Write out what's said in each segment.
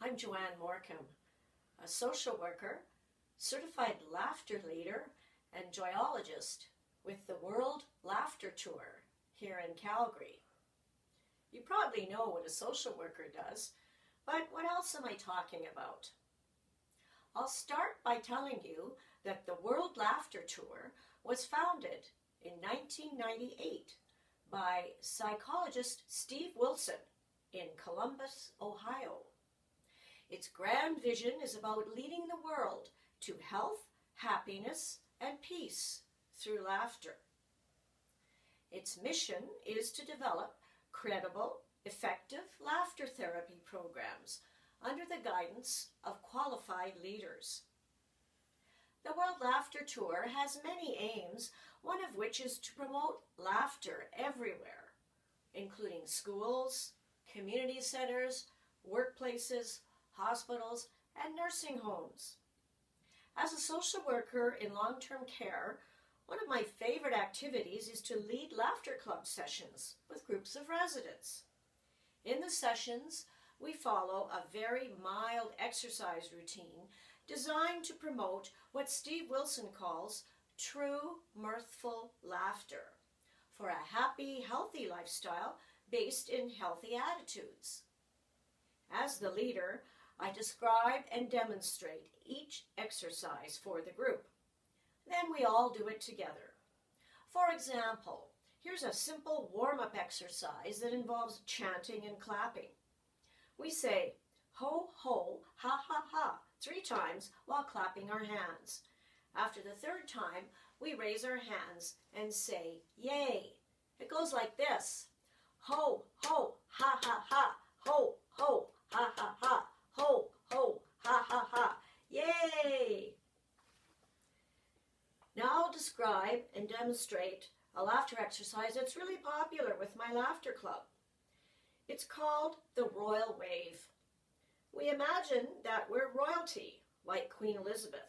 I'm Joanne Morecambe, a social worker, certified laughter leader, and joyologist with the World Laughter Tour here in Calgary. You probably know what a social worker does, but what else am I talking about? I'll start by telling you that the World Laughter Tour was founded in 1998 by psychologist Steve Wilson in Columbus, Ohio. Its grand vision is about leading the world to health, happiness, and peace through laughter. Its mission is to develop credible, effective laughter therapy programs under the guidance of qualified leaders. The World Laughter Tour has many aims, one of which is to promote laughter everywhere, including schools, community centers, workplaces, hospitals, and nursing homes. As a social worker in long-term care, one of my favorite activities is to lead laughter club sessions with groups of residents. In the sessions, we follow a very mild exercise routine designed to promote what Steve Wilson calls true mirthful laughter for a happy, healthy lifestyle based in healthy attitudes. As the leader, I describe and demonstrate each exercise for the group. Then we all do it together. For example, here's a simple warm-up exercise that involves chanting and clapping. We say, ho, ho, ha, ha, ha, 3 times while clapping our hands. After the 3rd time, we raise our hands and say, yay. It goes like this. Ho, ho, ha, ha, ha, ho, ho, ha, ha, ha, ho, ho, ha, ha, ha, yay! Now I'll describe and demonstrate a laughter exercise that's really popular with my laughter club. It's called the Royal Wave. We imagine that we're royalty, like Queen Elizabeth.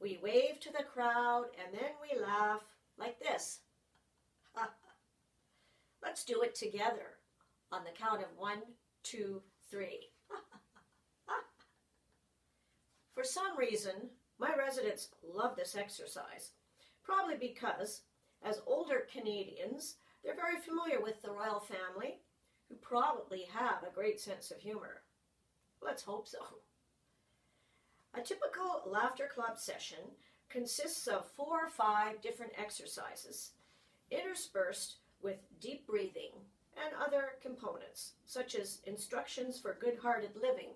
We wave to the crowd and then we laugh like this. Let's do it together on the count of 1, 2, 3. For some reason, my residents love this exercise, probably because, as older Canadians, they're very familiar with the royal family, who probably have a great sense of humor. Let's hope so. A typical laughter club session consists of 4 or 5 different exercises, interspersed with deep breathing and other components, such as instructions for good-hearted living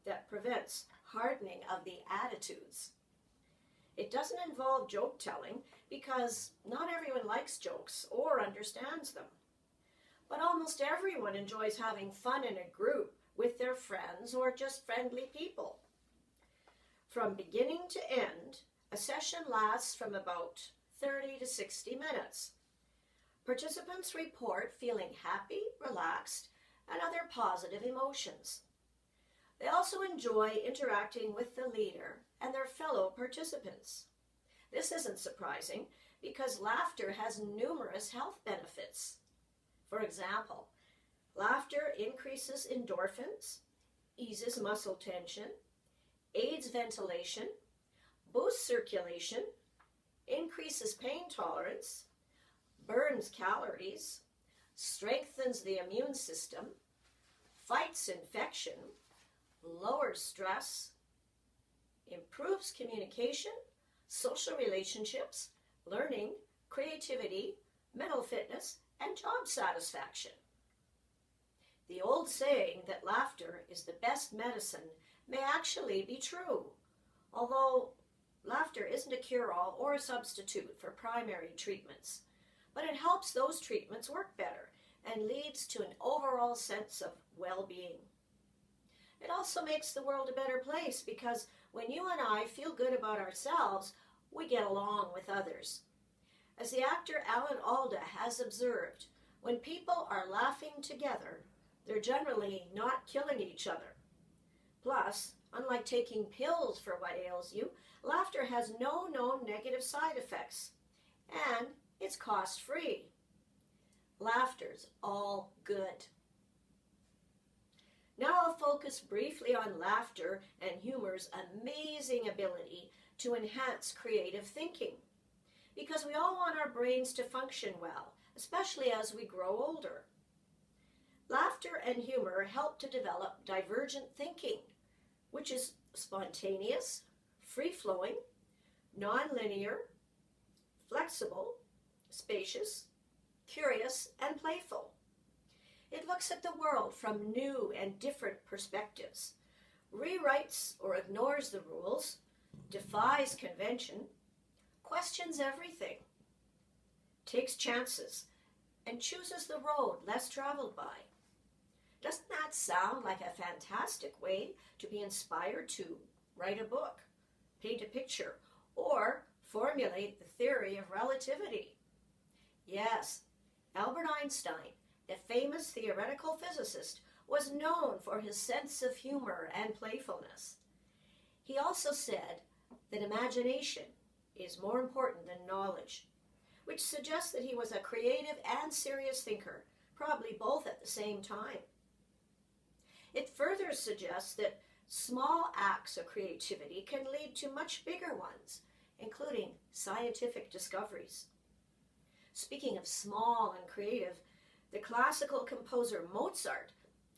that prevents hardening of the attitudes. It doesn't involve joke telling because not everyone likes jokes or understands them. But almost everyone enjoys having fun in a group with their friends or just friendly people. From beginning to end, a session lasts from about 30 to 60 minutes. Participants report feeling happy, relaxed, and other positive emotions. They also enjoy interacting with the leader and their fellow participants. This isn't surprising because laughter has numerous health benefits. For example, laughter increases endorphins, eases muscle tension, aids ventilation, boosts circulation, increases pain tolerance, burns calories, strengthens the immune system, fights infection, lowers stress, improves communication, social relationships, learning, creativity, mental fitness, and job satisfaction. The old saying that laughter is the best medicine may actually be true, although laughter isn't a cure-all or a substitute for primary treatments, but it helps those treatments work better and leads to an overall sense of well-being. It also makes the world a better place because when you and I feel good about ourselves, we get along with others. As the actor Alan Alda has observed, when people are laughing together, they're generally not killing each other. Plus, unlike taking pills for what ails you, laughter has no known negative side effects, and it's cost-free. Laughter's all good. Now I'll focus briefly on laughter and humor's amazing ability to enhance creative thinking, because we all want our brains to function well, especially as we grow older. Laughter and humor help to develop divergent thinking, which is spontaneous, free-flowing, non-linear, flexible, spacious, curious, and playful. It looks at the world from new and different perspectives, rewrites or ignores the rules, defies convention, questions everything, takes chances, and chooses the road less traveled by. Doesn't that sound like a fantastic way to be inspired to write a book, paint a picture, or formulate the theory of relativity? Yes, Albert Einstein, the famous theoretical physicist, was known for his sense of humor and playfulness. He also said that imagination is more important than knowledge, which suggests that he was a creative and serious thinker, probably both at the same time. It further suggests that small acts of creativity can lead to much bigger ones, including scientific discoveries. Speaking of small and creative, the classical composer Mozart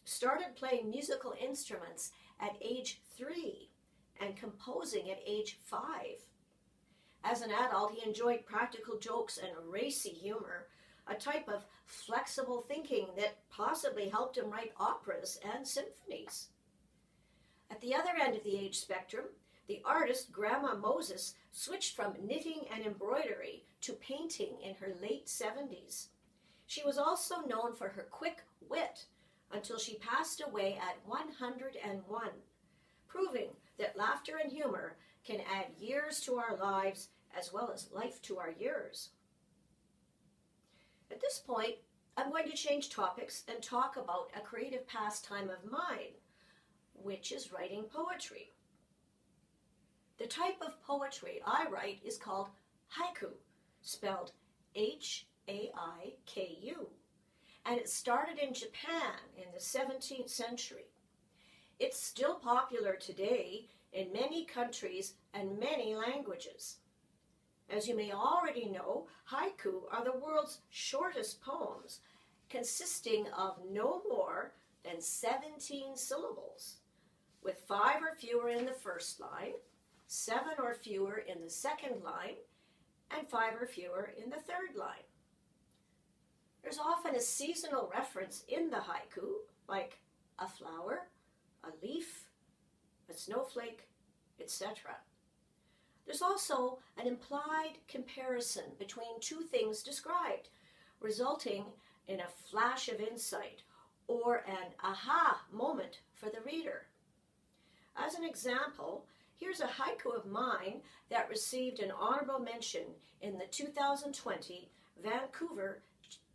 started playing musical instruments at age 3 and composing at age 5. As an adult, he enjoyed practical jokes and racy humor, a type of flexible thinking that possibly helped him write operas and symphonies. At the other end of the age spectrum, the artist Grandma Moses switched from knitting and embroidery to painting in her late 70s. She was also known for her quick wit until she passed away at 101, proving that laughter and humor can add years to our lives as well as life to our years. At this point, I'm going to change topics and talk about a creative pastime of mine, which is writing poetry. The type of poetry I write is called haiku, spelled H-A-I-K-U, and it started in Japan in the 17th century. It's still popular today in many countries and many languages. As you may already know, haiku are the world's shortest poems, consisting of no more than 17 syllables, with 5 or fewer in the first line, 7 or fewer in the second line, and 5 or fewer in the third line. There's often a seasonal reference in the haiku, like a flower, a leaf, a snowflake, etc. There's also an implied comparison between two things described, resulting in a flash of insight or an aha moment for the reader. As an example, here's a haiku of mine that received an honorable mention in the 2020 Vancouver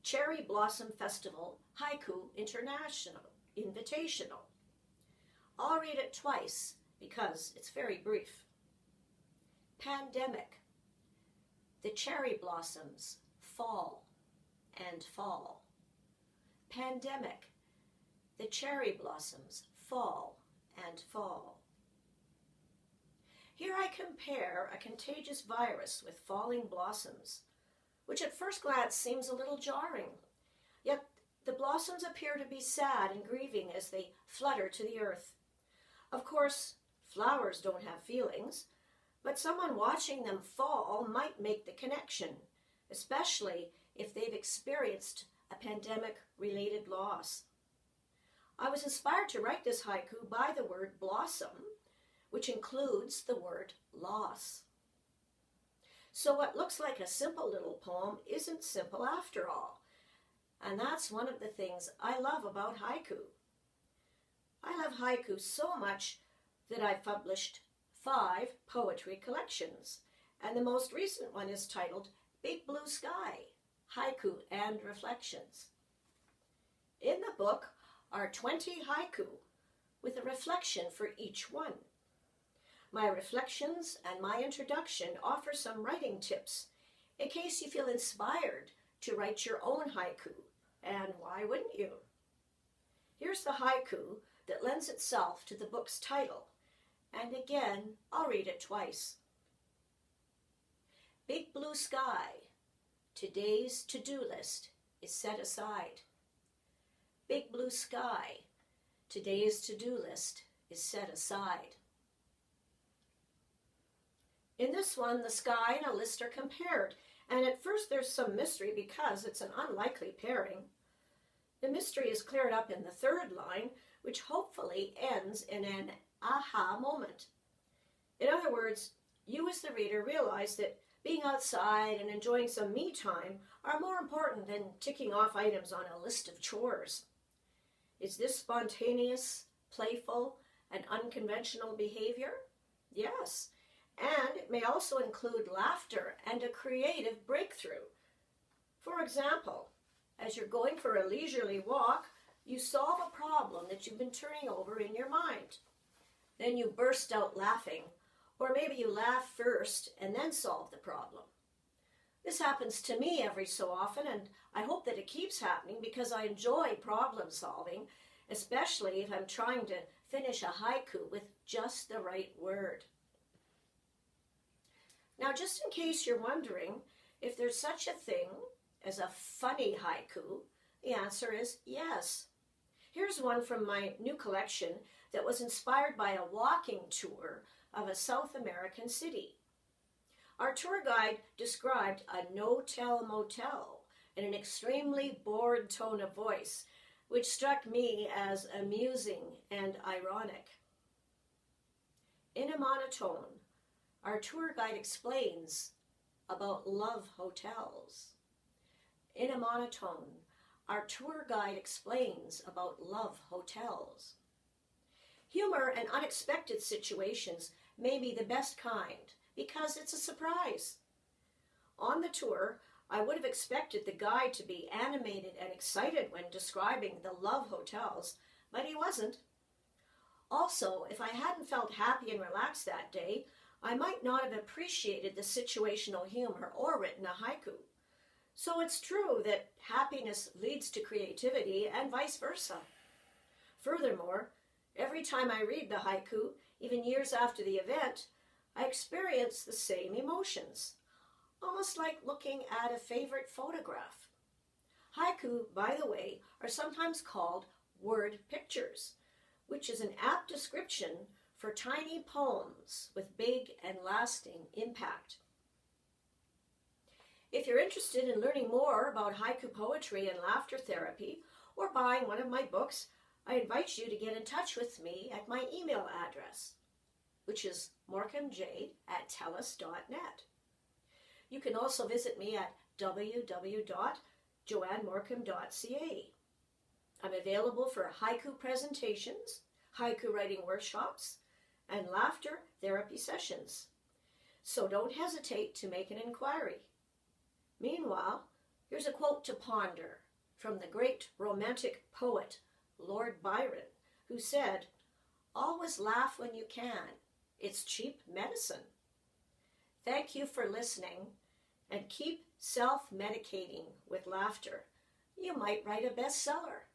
Cherry Blossom Festival Haiku International Invitational. I'll read it twice because it's very brief. Pandemic. The cherry blossoms fall and fall. Pandemic. The cherry blossoms fall and fall. Here I compare a contagious virus with falling blossoms, which at first glance seems a little jarring. Yet the blossoms appear to be sad and grieving as they flutter to the earth. Of course, flowers don't have feelings, but someone watching them fall might make the connection, especially if they've experienced a pandemic-related loss. I was inspired to write this haiku by the word blossom, which includes the word loss. So what looks like a simple little poem isn't simple after all, and that's one of the things I love about haiku. I love haiku so much that I've published 5 poetry collections, and the most recent one is titled Big Blue Sky, Haiku and Reflections. In the book are 20 haiku with a reflection for each one. My reflections and my introduction offer some writing tips in case you feel inspired to write your own haiku, and why wouldn't you? Here's the haiku that lends itself to the book's title. And again, I'll read it twice. Big blue sky, today's to-do list is set aside. Big blue sky, today's to-do list is set aside. In this one, the sky and a list are compared, and at first there's some mystery because it's an unlikely pairing. The mystery is cleared up in the third line, which hopefully ends in an aha moment. In other words, you as the reader realize that being outside and enjoying some me time are more important than ticking off items on a list of chores. Is this spontaneous, playful, and unconventional behavior? Yes. And it may also include laughter and a creative breakthrough. For example, as you're going for a leisurely walk, you solve a problem that you've been turning over in your mind. Then you burst out laughing, or maybe you laugh first and then solve the problem. This happens to me every so often, and I hope that it keeps happening because I enjoy problem solving, especially if I'm trying to finish a haiku with just the right word. Now, just in case you're wondering if there's such a thing as a funny haiku, the answer is yes. Here's one from my new collection that was inspired by a walking tour of a South American city. Our tour guide described a no-tell motel in an extremely bored tone of voice, which struck me as amusing and ironic. In a monotone, our tour guide explains about love hotels. In a monotone, our tour guide explains about love hotels. Humor and unexpected situations may be the best kind because it's a surprise. On the tour, I would have expected the guide to be animated and excited when describing the love hotels, but he wasn't. Also, if I hadn't felt happy and relaxed that day, I might not have appreciated the situational humor or written a haiku. So it's true that happiness leads to creativity and vice versa. Furthermore, every time I read the haiku, even years after the event, I experience the same emotions, almost like looking at a favorite photograph. Haiku, by the way, are sometimes called word pictures, which is an apt description for tiny poems with big and lasting impact. If you're interested in learning more about haiku poetry and laughter therapy, or buying one of my books, I invite you to get in touch with me at my email address, which is morcomj@telus.net. You can also visit me at www.joannemorcom.ca. I'm available for haiku presentations, haiku writing workshops, and laughter therapy sessions. So don't hesitate to make an inquiry. Meanwhile, here's a quote to ponder from the great romantic poet Lord Byron, who said, "Always laugh when you can. It's cheap medicine." Thank you for listening, and keep self-medicating with laughter. You might write a bestseller.